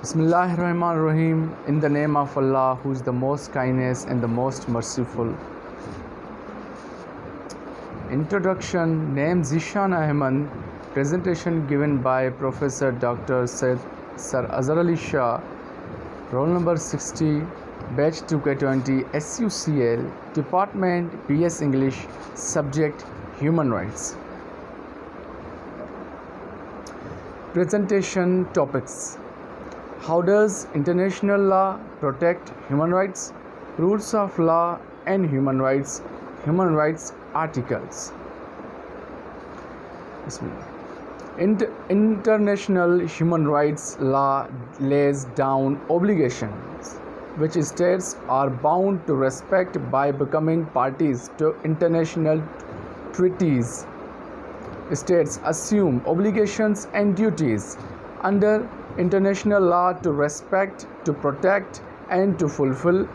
Bismillahirrahmanirrahim. In the name of Allah, who is the most kindness and the most merciful. Introduction. Name Zishan Ahmed. Presentation given by Professor Dr. Sir Azhar Ali Shah. Roll number 60. Batch 2K20 SUCL. Department BS English. Subject Human Rights. Presentation topics. How does international law protect human rights? Rules of law and human rights articles. International human rights law lays down obligations which states are bound to respect by becoming parties to international treaties. States assume obligations and duties under international law to respect, to protect, and to fulfill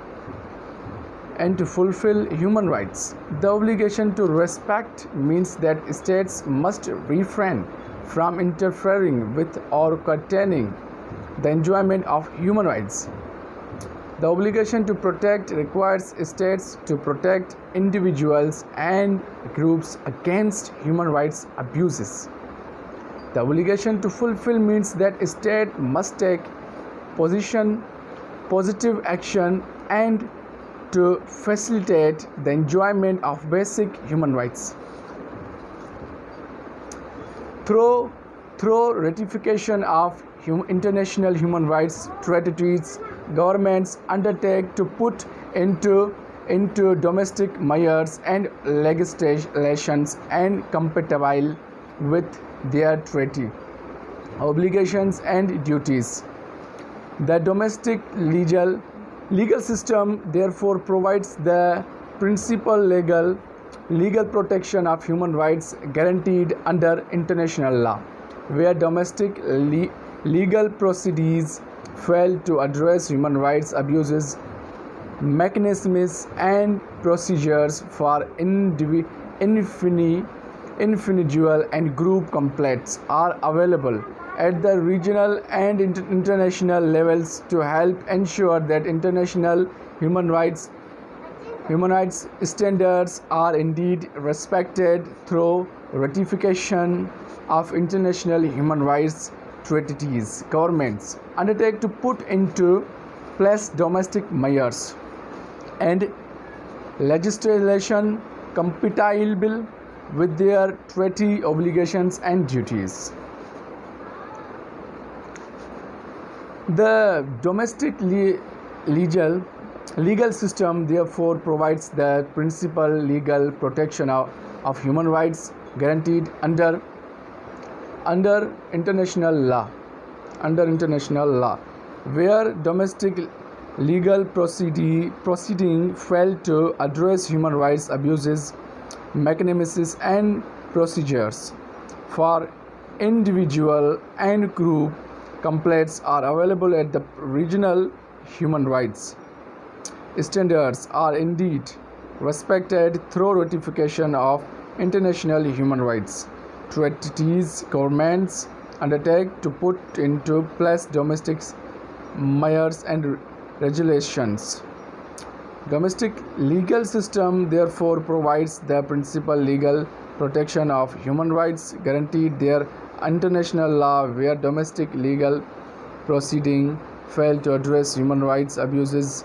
human rights. The obligation to respect means that states must refrain from interfering with or curtailing the enjoyment of human rights. The obligation to protect requires states to protect individuals and groups against human rights abuses. The obligation to fulfill means that a state must take positive action and to facilitate the enjoyment of basic human rights. Through ratification of international human rights treaties, governments undertake to put into domestic measures and legislations and compatible with their treaty obligations and duties. The domestic legal system therefore provides the principal legal protection of human rights guaranteed under international law. Where domestic legal proceedings fail to address human rights abuses, mechanisms and procedures for individual and group complaints are available at the regional and international levels to help ensure that international human rights standards are indeed respected. Through ratification of international human rights treaties, governments undertake to put into place domestic measures and legislation compatible with their treaty obligations and duties. The domestic legal system therefore provides the principal legal protection of human rights guaranteed under international law. Where domestic legal proceeding fail to address human rights abuses, mechanisms and procedures for individual and group complaints are available at the regional. Human rights standards are indeed respected through ratification of international human rights treaties. Governments undertake to put into place domestic measures and regulations. Domestic legal system therefore provides the principal legal protection of human rights guaranteed there international law. Where domestic legal proceeding fail to address human rights abuses,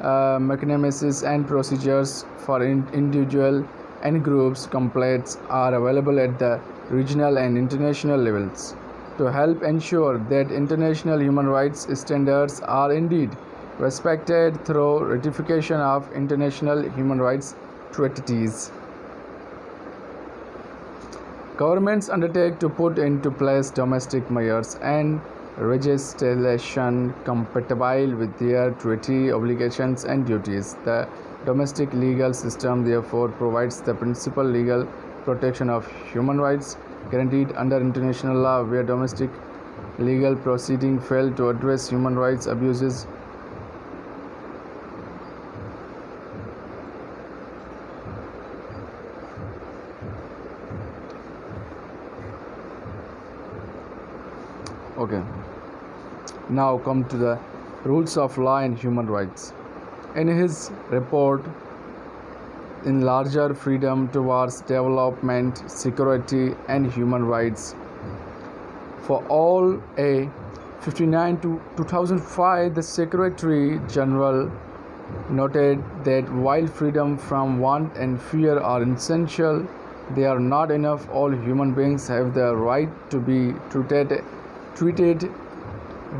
mechanisms and procedures for individual and groups complaints are available at the regional and international levels to help ensure that international human rights standards are indeed respected through ratification of international human rights treaties. Governments undertake to put into place domestic measures and legislation compatible with their treaty obligations and duties. The domestic legal system therefore provides the principal legal protection of human rights guaranteed under international law. Where domestic legal proceeding fail to address human rights abuses, Okay. Now come to the rules of law and human rights. In his report, In Larger Freedom Towards Development, Security and Human Rights for All, A 59 to 2005, the Secretary General noted that while freedom from want and fear are essential, they are not enough. All human beings have the right to be treated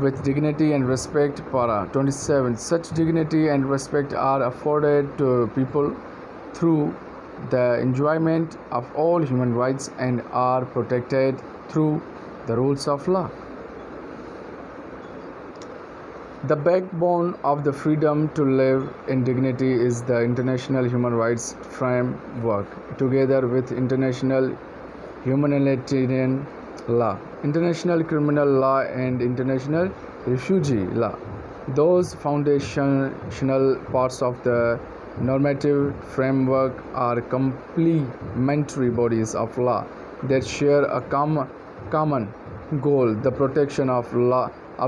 with dignity and respect. Para 27. Such dignity and respect are afforded to people through the enjoyment of all human rights and are protected through the rules of law. The backbone of the freedom to live in dignity is the international human rights framework, together with international humanitarian law, international criminal law, and international refugee law. Those foundational parts of the normative framework are complementary bodies of law that share a common goal: the protection of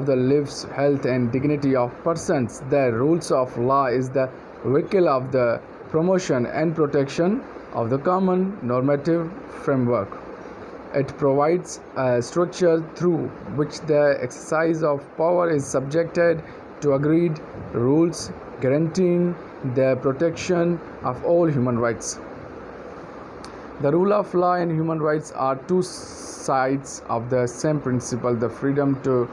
the lives, health, and dignity of persons. The rules of law is the vehicle of the promotion and protection of the common normative framework. It provides a structure through which the exercise of power is subjected to agreed rules, guaranteeing the protection of all human rights. The rule of law and human rights are two sides of the same principle: the freedom to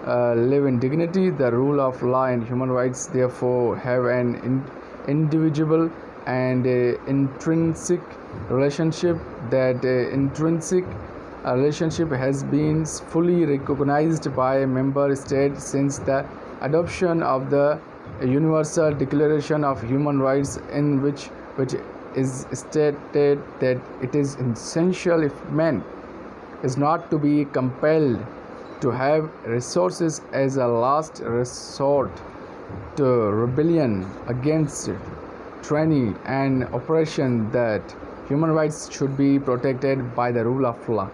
live in dignity. The rule of law and human rights therefore have an individual and intrinsic relationship. That intrinsic relationship has been fully recognized by member states since the adoption of the Universal Declaration of Human Rights, in which is stated that it is essential if man is not to be compelled to have resources as a last resort to rebellion against tyranny and oppression, that human rights should be protected by the rule of law.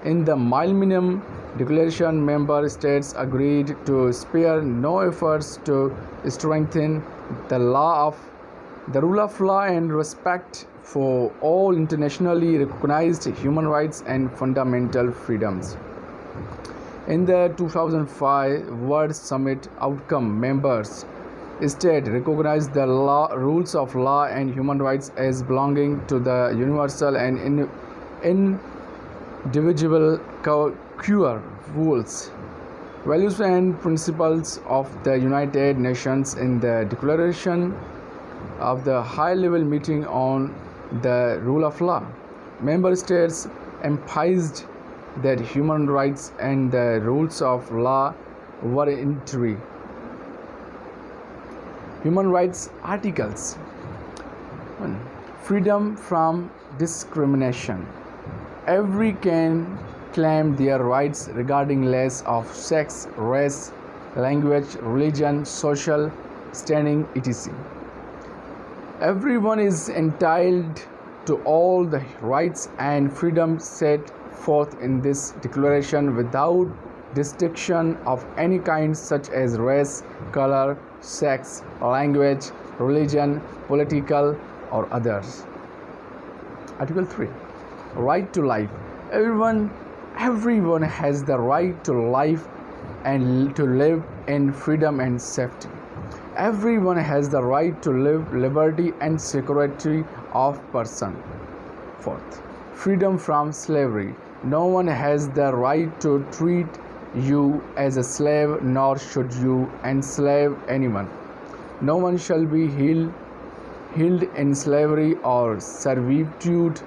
In the Millennium Declaration, member states agreed to spare no efforts to strengthen the rule of law and respect for all internationally recognized human rights and fundamental freedoms. In the 2005 World Summit outcome, members states recognized the rules of law and human rights as belonging to the universal and indivisible core rules, values and principles of the United Nations. In the Declaration of the High-Level Meeting on the Rule of Law, member states emphasized that human rights and the rules of law were integral. Human rights articles. 1. Freedom from discrimination. Every can claim their rights regardless of sex, race, language, religion, social standing, etc. Everyone is entitled to all the rights and freedoms set forth in this declaration without distinction of any kind, such as race, color, sex, language, religion, political, or others. Article 3. Right to life. Everyone has the right to life and to live in freedom and safety. Everyone has the right to live liberty and security of person. 4th. Freedom from slavery. No one has the right to treat you as a slave, nor should you enslave anyone. No one shall be held in slavery or servitude.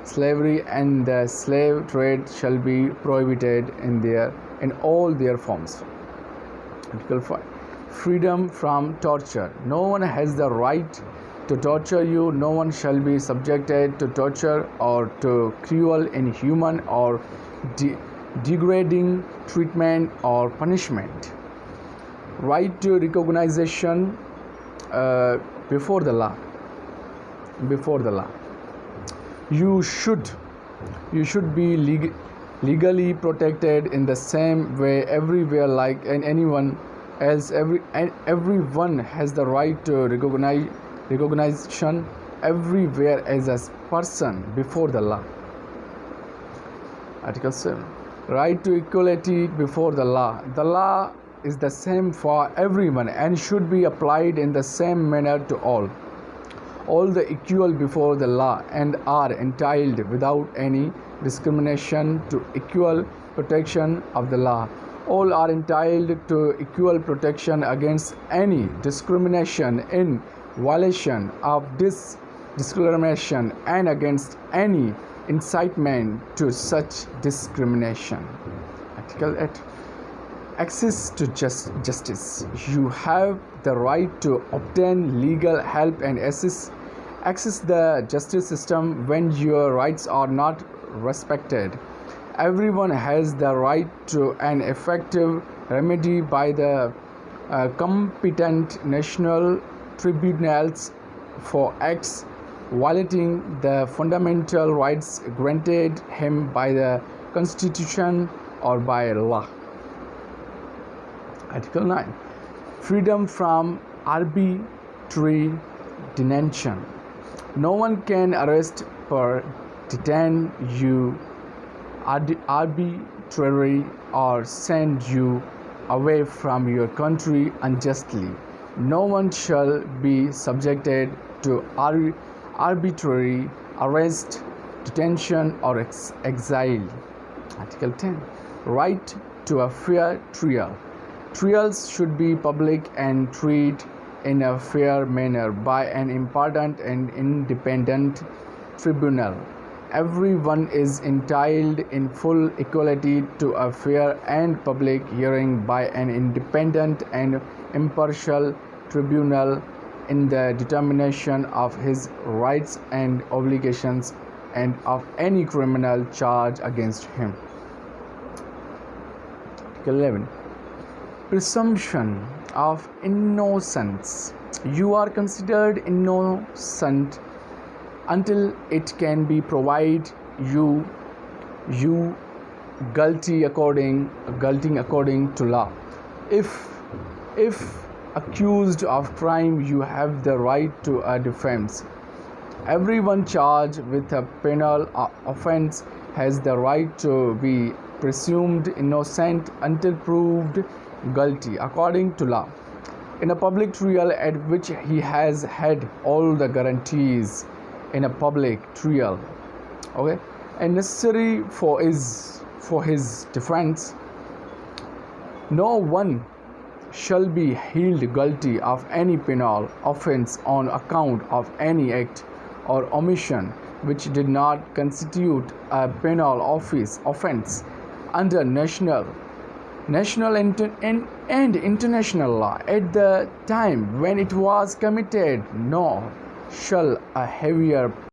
Slavery and the slave trade shall be prohibited in all their forms. Article 5. Freedom from torture. No one has the right to torture you. No one shall be subjected to torture or to cruel, inhuman, or degrading treatment or punishment. Right to recognition before the law. You should be legally protected in the same way everywhere like anyone else. Everyone has the right to recognition everywhere as a person before the law. Article 7. Right to equality before the law. The law is the same for everyone and should be applied in the same manner to all. All the equal before the law and are entitled without any discrimination to equal protection of the law. All are entitled to equal protection against any discrimination in violation of this discrimination and against any incitement to such discrimination. Article 8. Access to justice. You have the right to obtain legal help and access the justice system when your rights are not respected. Everyone has the right to an effective remedy by the competent national tribunals for acts violating the fundamental rights granted him by the Constitution or by law. Article 9. Freedom from arbitrary detention. No one can arrest or detain you arbitrarily or send you away from your country unjustly. No one shall be subjected to arbitrary arrest, detention, or exile. Article 10. Right to a fair trial. Trials should be public and treated in a fair manner by an important and independent tribunal. Everyone is entitled in full equality to a fair and public hearing by an independent and impartial tribunal in the determination of his rights and obligations and of any criminal charge against him. Article 11. Presumption of innocence. You are considered innocent until it can be provided you guilty according to law. If accused of crime, you have the right to a defense. Everyone charged with a penal offense has the right to be presumed innocent until proved guilty according to law in a public trial at which he has had all the guarantees in a public trial, and necessary for his defense. No one shall be held guilty of any penal offense on account of any act or omission which did not constitute a penal offense under national and international law at the time when it was committed, nor shall a heavier